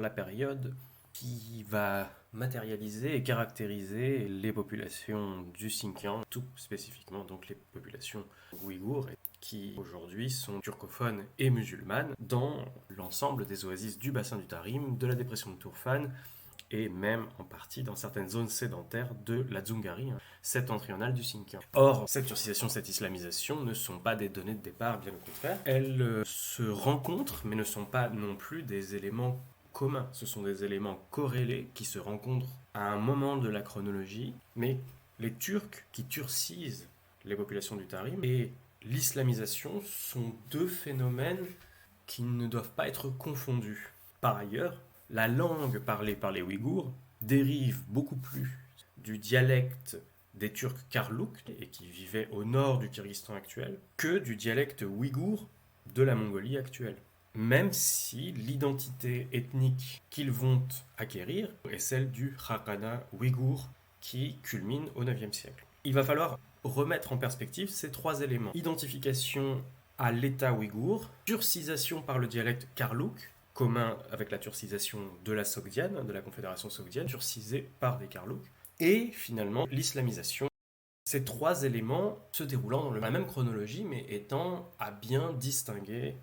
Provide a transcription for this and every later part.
la période qui va matérialiser et caractériser les populations du Xinjiang, tout spécifiquement donc les populations ouïghours, qui aujourd'hui sont turcophones et musulmanes dans l'ensemble des oasis du bassin du Tarim, de la dépression de Turfan et même en partie dans certaines zones sédentaires de la Dzungari, septentrionale du Xinjiang. Or, cette turcisation, cette islamisation ne sont pas des données de départ, bien au contraire. Elles se rencontrent, mais ne sont pas non plus des éléments communs. Ce sont des éléments corrélés qui se rencontrent à un moment de la chronologie, mais les Turcs qui turcisent les populations du Tarim et l'islamisation sont deux phénomènes qui ne doivent pas être confondus. Par ailleurs, la langue parlée par les Ouïghours dérive beaucoup plus du dialecte des Turcs Karlouks, et qui vivaient au nord du Kyrgyzstan actuel, que du dialecte ouïghour de la Mongolie actuelle. Même si l'identité ethnique qu'ils vont acquérir est celle du Haqqana ouïghour qui culmine au IXe siècle. Il va falloir remettre en perspective ces trois éléments. Identification à l'État ouïghour, turcisation par le dialecte Karlouk, commun avec la turcisation de la Sogdiane, de la Confédération Sogdiane, turcisée par des Karlouks, et finalement l'islamisation. Ces trois éléments se déroulant dans la même chronologie, mais étant à bien distinguer.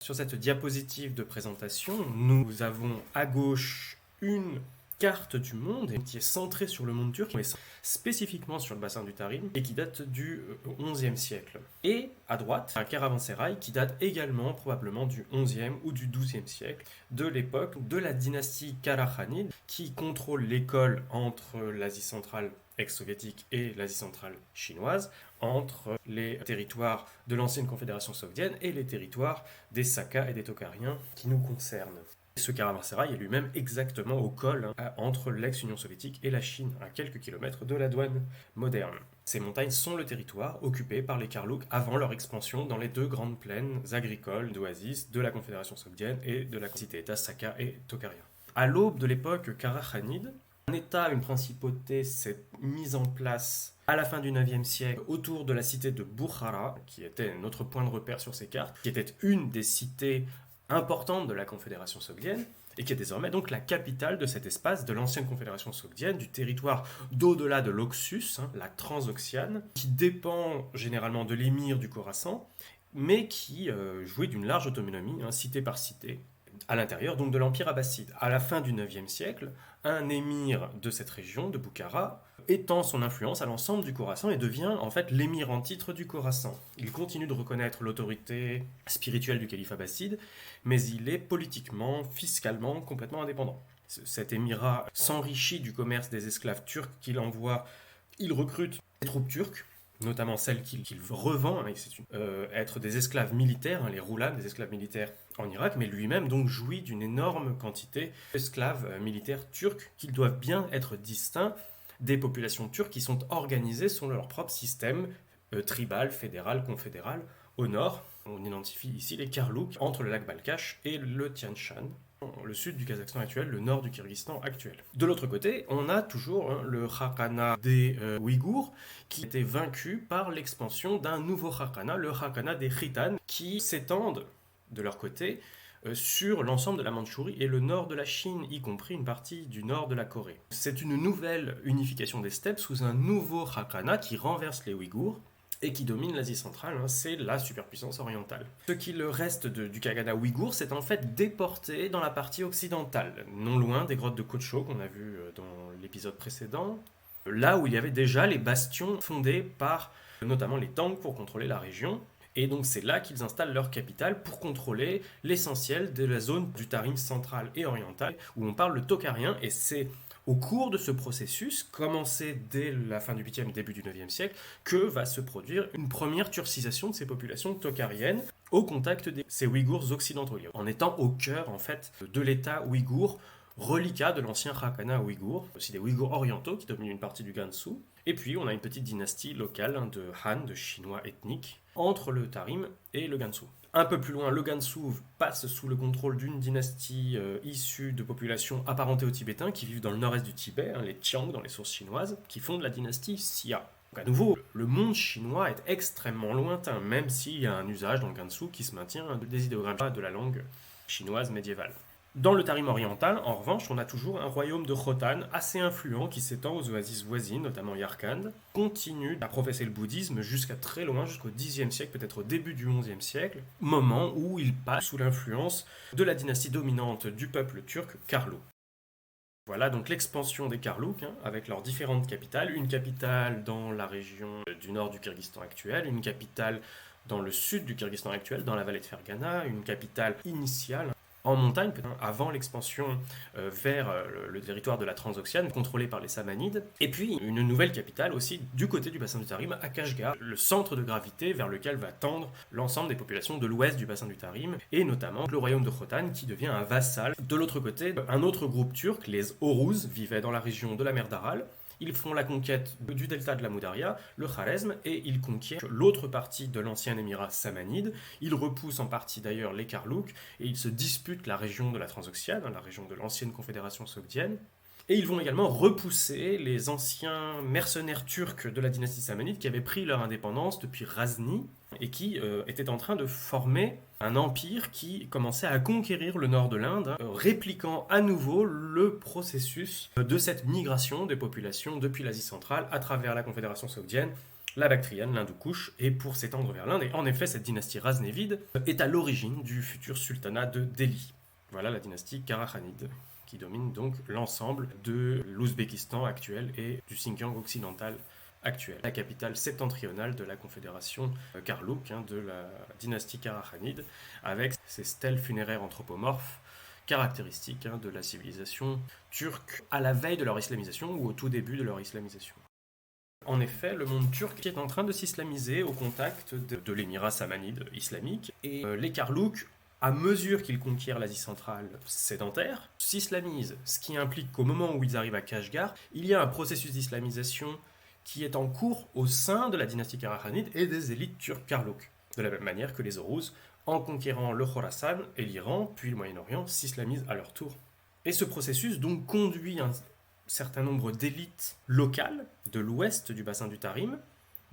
Sur cette diapositive de présentation, nous avons à gauche une carte du monde qui est centrée sur le monde turc, mais spécifiquement sur le bassin du Tarim, et qui date du XIe siècle. Et à droite, un caravansérail qui date également probablement du XIe ou du XIIe siècle, de l'époque de la dynastie Karakhanide, qui contrôle l'école entre l'Asie centrale ex-soviétique et l'Asie centrale chinoise, entre les territoires de l'ancienne Confédération soviétique et les territoires des Sakas et des Tokariens qui nous concernent. Ce caravansérail est lui-même exactement au col entre l'ex-Union soviétique et la Chine, à quelques kilomètres de la douane moderne. Ces montagnes sont le territoire occupé par les Karlouks avant leur expansion dans les deux grandes plaines agricoles d'oasis de la Confédération soviétique et de la cité-État Sakas et Tokarien. À l'aube de l'époque Karakhanide, un État, une principauté s'est mise en place à la fin du IXe siècle autour de la cité de Bukhara, qui était notre point de repère sur ces cartes, qui était une des cités importante de la Confédération soviétique et qui est désormais donc la capitale de cet espace de l'ancienne Confédération soviétique, du territoire d'au-delà de l'Oxus, la Transoxiane, qui dépend généralement de l'émir du Khorasan, mais qui jouait d'une large autonomie, cité par cité, à l'intérieur donc de l'Empire abbasside. À la fin du IXe siècle, un émir de cette région, de Bukhara, étend son influence à l'ensemble du Khorasan et devient en fait l'émir en titre du Khorasan. Il continue de reconnaître l'autorité spirituelle du calife abbasside, mais il est politiquement, fiscalement complètement indépendant. Cet émirat s'enrichit du commerce des esclaves turcs qu'il envoie. Il recrute des troupes turques, notamment celles qu'il revend, être des esclaves militaires, les roulans, des esclaves militaires en Irak, mais lui-même donc jouit d'une énorme quantité d'esclaves militaires turcs qui doivent bien être distincts des populations turques qui sont organisées selon leur propre système tribal, fédéral, confédéral. Au nord, on identifie ici les Karlouks entre le lac Balkhash et le Tian Shan, le sud du Kazakhstan actuel, le nord du Kyrgyzstan actuel. De l'autre côté, on a toujours le Haqqana des Ouïghours qui a été vaincu par l'expansion d'un nouveau Haqqana, le Haqqana des Khitan, qui s'étendent de leur côté sur l'ensemble de la Mandchourie et le nord de la Chine, y compris une partie du nord de la Corée. C'est une nouvelle unification des steppes sous un nouveau Haqqana qui renverse les Ouïghours et qui domine l'Asie centrale, c'est la superpuissance orientale. Ce qu'il reste du Khaganat ouïghour, c'est en fait déporté dans la partie occidentale, non loin des grottes de Kocho qu'on a vu dans l'épisode précédent, là où il y avait déjà les bastions fondés par notamment les Tangs pour contrôler la région. Et donc c'est là qu'ils installent leur capitale pour contrôler l'essentiel de la zone du Tarim central et oriental, où on parle le tokarien, et c'est au cours de ce processus, commencé dès la fin du 8e, début du 9e siècle, que va se produire une première turcisation de ces populations tokariennes au contact de ces Ouïghours occidentaux, en étant au cœur en fait de l'État ouïghour, reliquat de l'ancien Haqqana ouïghour, aussi des Ouïghours orientaux qui dominent une partie du Gansu. Et puis on a une petite dynastie locale de Han, de Chinois ethniques, entre le Tarim et le Gansu. Un peu plus loin, le Gansu passe sous le contrôle d'une dynastie issue de populations apparentées aux Tibétains qui vivent dans le nord-est du Tibet, les Qiang dans les sources chinoises, qui fondent la dynastie Xia. Donc à nouveau, le monde chinois est extrêmement lointain, même s'il y a un usage dans le Gansu qui se maintient des idéogrammes de la langue chinoise médiévale. Dans le Tarim oriental, en revanche, on a toujours un royaume de Khotan assez influent qui s'étend aux oasis voisines, notamment Yarkand, continue à professer le bouddhisme jusqu'à très loin, jusqu'au Xe siècle, peut-être au début du XIe siècle, moment où il passe sous l'influence de la dynastie dominante du peuple turc, Karlouk. Voilà donc l'expansion des Karlouks, avec leurs différentes capitales. Une capitale dans la région du nord du Kyrgyzstan actuel, une capitale dans le sud du Kyrgyzstan actuel, dans la vallée de Fergana, une capitale initiale en montagne, avant l'expansion vers le territoire de la Transoxiane, contrôlé par les Samanides. Et puis une nouvelle capitale aussi du côté du bassin du Tarim, à Kashgar, le centre de gravité vers lequel va tendre l'ensemble des populations de l'ouest du bassin du Tarim, et notamment le royaume de Khotan qui devient un vassal. De l'autre côté, un autre groupe turc, les Oruz, vivaient dans la région de la mer d'Aral. Ils font la conquête du delta de la Moudaria, le Kharezm, et ils conquièrent l'autre partie de l'ancien émirat samanide. Ils repoussent en partie d'ailleurs les Karlouks, et ils se disputent la région de la Transoxiane, la région de l'ancienne confédération sogdienne. Et ils vont également repousser les anciens mercenaires turcs de la dynastie samanide qui avaient pris leur indépendance depuis Ghazni et qui étaient en train de former un empire qui commençait à conquérir le nord de l'Inde, répliquant à nouveau le processus de cette migration des populations depuis l'Asie centrale à travers la confédération sogdienne, la Bactriane, l'Hindoukouche, et pour s'étendre vers l'Inde. Et en effet, cette dynastie Ghaznévide est à l'origine du futur sultanat de Delhi. Voilà la dynastie Karakhanide, qui domine donc l'ensemble de l'Ouzbékistan actuel et du Xinjiang occidental actuel. La capitale septentrionale de la confédération Karlouk, de la dynastie Karakhanide, avec ses stèles funéraires anthropomorphes caractéristiques de la civilisation turque à la veille de leur islamisation ou au tout début de leur islamisation. En effet, le monde turc est en train de s'islamiser au contact de l'émirat samanide islamique, et les Karlouks, à mesure qu'ils conquièrent l'Asie centrale sédentaire, s'islamisent, ce qui implique qu'au moment où ils arrivent à Kashgar, il y a un processus d'islamisation qui est en cours au sein de la dynastie Karakhanide et des élites turques Karlouks, de la même manière que les Oruz, en conquérant le Khorasan et l'Iran, puis le Moyen-Orient, s'islamisent à leur tour. Et ce processus donc conduit un certain nombre d'élites locales de l'ouest du bassin du Tarim,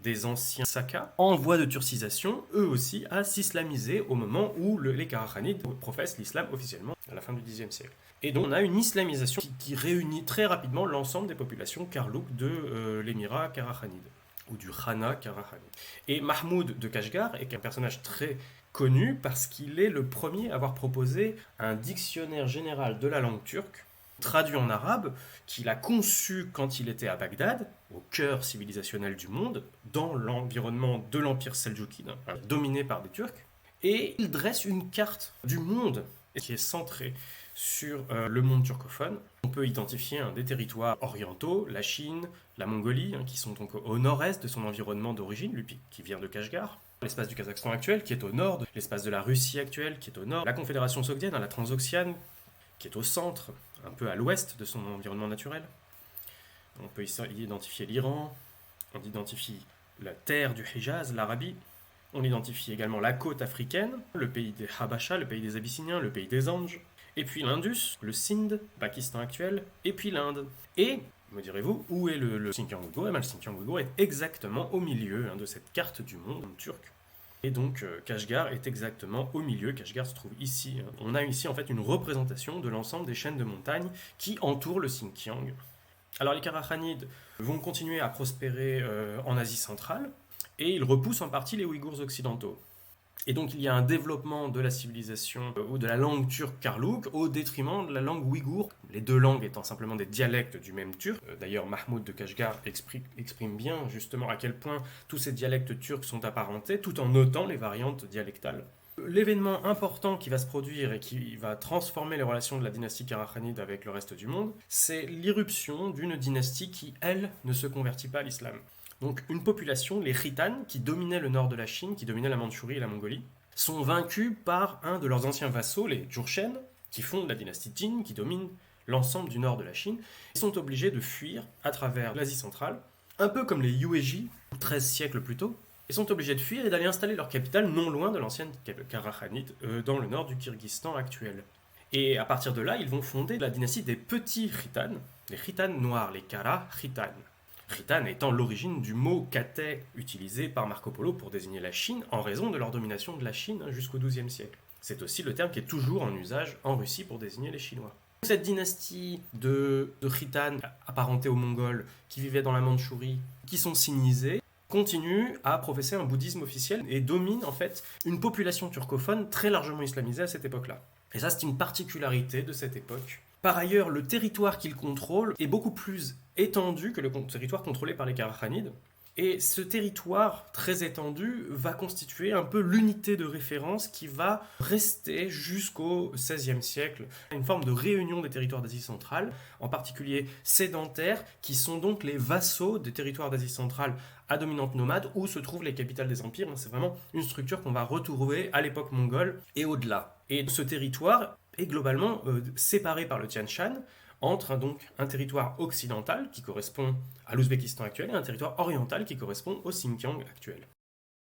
des anciens Sakas, en voie de turcisation, eux aussi, à s'islamiser au moment où les Karakhanides professent l'islam officiellement à la fin du Xe siècle. Et donc on a une islamisation qui réunit très rapidement l'ensemble des populations Karlouk de l'émirat Karakhanide, ou du Khana Karakhanide. Et Mahmoud de Kashgar est un personnage très connu parce qu'il est le premier à avoir proposé un dictionnaire général de la langue turque, traduit en arabe, qu'il a conçu quand il était à Bagdad, au cœur civilisationnel du monde, dans l'environnement de l'empire seldjoukide, dominé par des Turcs, et il dresse une carte du monde qui est centrée sur le monde turcophone. On peut identifier des territoires orientaux, la Chine, la Mongolie, qui sont donc au nord-est de son environnement d'origine, lui qui vient de Kashgar, l'espace du Kazakhstan actuel qui est au nord, l'espace de la Russie actuelle qui est au nord, la confédération sogdienne, la Transoxiane, qui est au centre, un peu à l'ouest de son environnement naturel. On peut y identifier l'Iran, on identifie la terre du Hijaz, l'Arabie, on identifie également la côte africaine, le pays des Habasha, le pays des Abyssiniens, le pays des Anges, et puis l'Indus, le Sindh, le Pakistan actuel, et puis l'Inde. Et, me direz-vous, où est le Xinjiang ouïghour ? Le Xinjiang ouïghour est exactement au milieu de cette carte du monde turc. Et donc Kashgar est exactement au milieu, Kashgar se trouve ici. On a ici en fait une représentation de l'ensemble des chaînes de montagnes qui entourent le Xinjiang. Alors les Karakhanides vont continuer à prospérer en Asie centrale, et ils repoussent en partie les Ouïghours occidentaux. Et donc il y a un développement de la civilisation ou de la langue turque karlouk au détriment de la langue ouïghour, les deux langues étant simplement des dialectes du même turc. D'ailleurs Mahmoud de Kashgar exprime bien justement à quel point tous ces dialectes turcs sont apparentés, tout en notant les variantes dialectales. L'événement important qui va se produire et qui va transformer les relations de la dynastie karakhanide avec le reste du monde, c'est l'irruption d'une dynastie qui, elle, ne se convertit pas à l'islam. Donc une population, les Khitans, qui dominaient le nord de la Chine, qui dominaient la Mandchourie et la Mongolie, sont vaincus par un de leurs anciens vassaux, les Jurchen, qui fondent la dynastie Jin, qui domine l'ensemble du nord de la Chine, et sont obligés de fuir à travers l'Asie centrale, un peu comme les Yuezhi, 13 siècles plus tôt, et sont obligés de fuir et d'aller installer leur capitale non loin de l'ancienne Karakhanide, dans le nord du Kyrgyzstan actuel. Et à partir de là, ils vont fonder la dynastie des petits Khitans, les Khitans noirs, les Kara Khitan. Khitan étant l'origine du mot Katay utilisé par Marco Polo pour désigner la Chine en raison de leur domination de la Chine jusqu'au XIIe siècle. C'est aussi le terme qui est toujours en usage en Russie pour désigner les Chinois. Cette dynastie de Khitan apparentée aux Mongols qui vivaient dans la Mandchourie, qui sont sinisés, continue à professer un bouddhisme officiel et domine en fait une population turcophone très largement islamisée à cette époque-là. Et ça, c'est une particularité de cette époque. Par ailleurs, le territoire qu'il contrôle est beaucoup plus étendu que le territoire contrôlé par les Karakhanides. Et ce territoire très étendu va constituer un peu l'unité de référence qui va rester jusqu'au XVIe siècle. Une forme de réunion des territoires d'Asie centrale, en particulier sédentaires, qui sont donc les vassaux des territoires d'Asie centrale à dominante nomade, où se trouvent les capitales des empires. C'est vraiment une structure qu'on va retrouver à l'époque mongole et au-delà. Et ce territoire est globalement séparé par le Tian Shan, entre donc un territoire occidental qui correspond à l'Ouzbékistan actuel et un territoire oriental qui correspond au Xinjiang actuel.